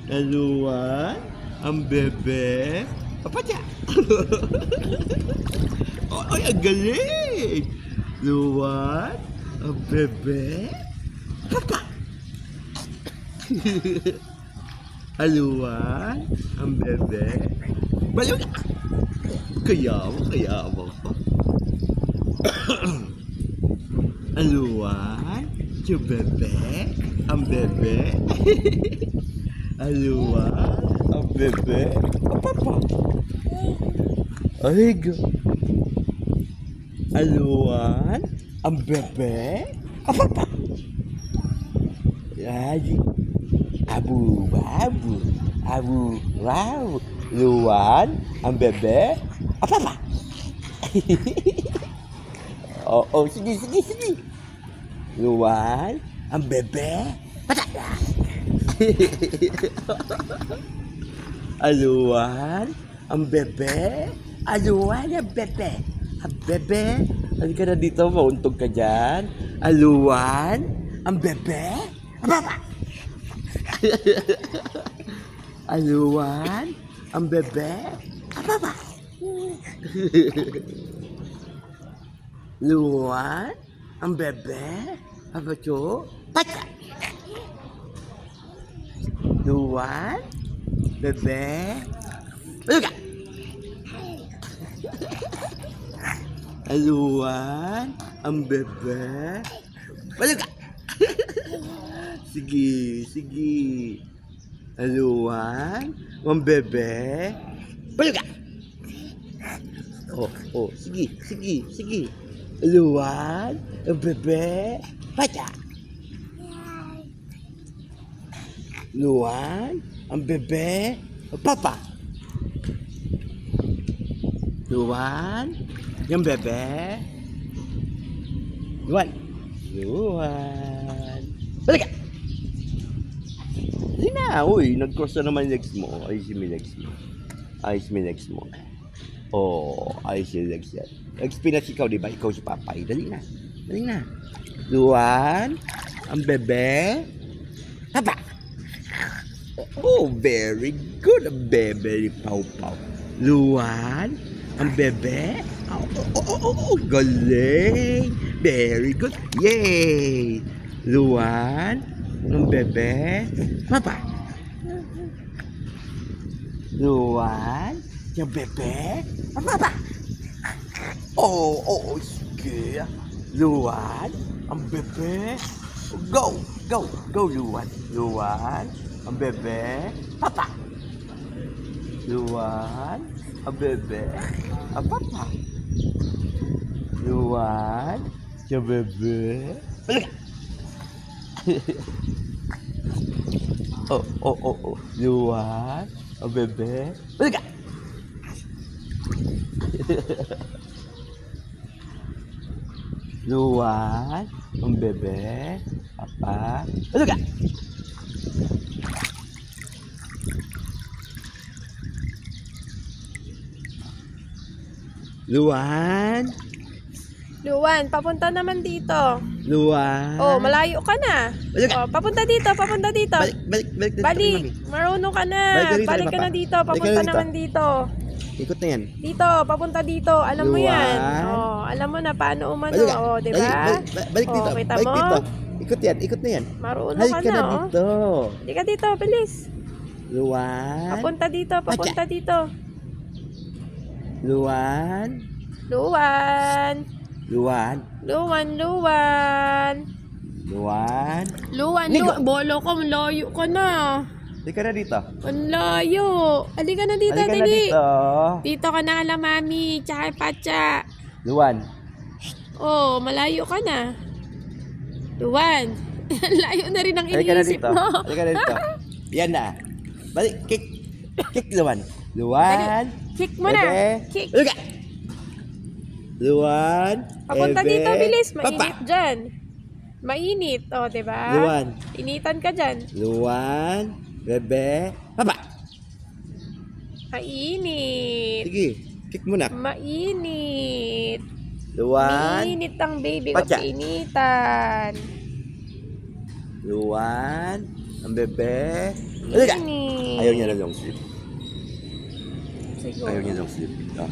Luwan, ang bebe. Papadya. Ay, ang galing. Luwan, ang bebe. Papa. Luwan, ang bebe. Baliw na. Kaya mo. Luwan, yung bebe. Ang bebe. Luwan, ang bebe. Papa. Ay, Luwan, ang bebe. Papa. Ay, abu, wow. Luwan, ang bebe. Papa. Oh, sige. Luwan, ang bebe. Pataya. Luwan, ang bebe. Luwan, ang bebe. Ang bebe. Halika na dito, mauntog ka dyan. Luwan, ang bebe. Papa. Luwan, ang bebe. Papa. Luwan, ang bebe. Apa tu? Patah. Luwan, bebe. Luka. Luwan, ang bebe. Luka. Sige. Luwan, ang bebe. Luka. Oh, sige. Luwan, ang bebe. Patah. Luwan, ang bebe. Papa. Luwan, yung bebe. Luwan. Balik ka. Hindi na. Uy, nag-cross na naman yung legs mo. Ayos yung legs mo. Oh, ayos yung legs yan. Nag-spinach ikaw, di ba? Ikaw si Papay. Dali na. Luwan, ang bebe. Papa. Oh, very good. Ang bebe ni Pau. Luwan, ang bebe. Oh, galing. Very good. Yay. Luwan, ang bebe. Papa. Luwan, yung bebe. Papa. Oh, sige. Luwan, ang bebe. Go, Luwan. Luwan, ang bebe. Papa. Luwan, ang bebe. Papa. Luwan, yung bebe. Balik. Oh. Luwan, ang bebe. Balik. Luwan, ang bebe. Papa. Balik. Luwan, papunta naman dito. Luwan. Oh, malayo ka na. Balik. Oh, papunta dito. Balik dito. Balik. Marunong ka na. Balik ka na dito. Papunta naman dito. Ikot na yan. Dito, papunta dito. Alam mo yan. Oh, alam mo na paano umano. Oh, di ba? Balik dito. Oh, kita Balik mo? dito. Ikot na yan. Marunong Balik ka ka na, na oh. dito. Hindi ka dito, bilis. Luwan. Papunta dito. Luwan. Luwan. Ligo. Bolo ko, malayo ka na. Hindi ka na dito. Ang layo. Halika na dito, Halika na dali. dito. Dito ka na kala mami, tsaka Pacha. Luwan. Oh, malayo ka na. Luwan. Layo na rin ang Halika na iniisip dito. mo. Halika na dito. Yan na. Balik. Kick, Luwan. Luwan. Kick mo na. Bebe. Kick. Halika. Luwan. Papunta Ebe. dito, bilis. Papa. Mainit dyan. Mainit. O, diba? Luwan. Initan ka dyan. Luwan. Bebe. Papa. Mainit. Sige. Kick mo na. Mainit. Luwan. Mainit ang baby ko. Pacha. Initan. Luan, ang bebe. Halika! Ini. Ayaw niya na long sleeve. Siguro. Ayaw niya long sleeve. Oh.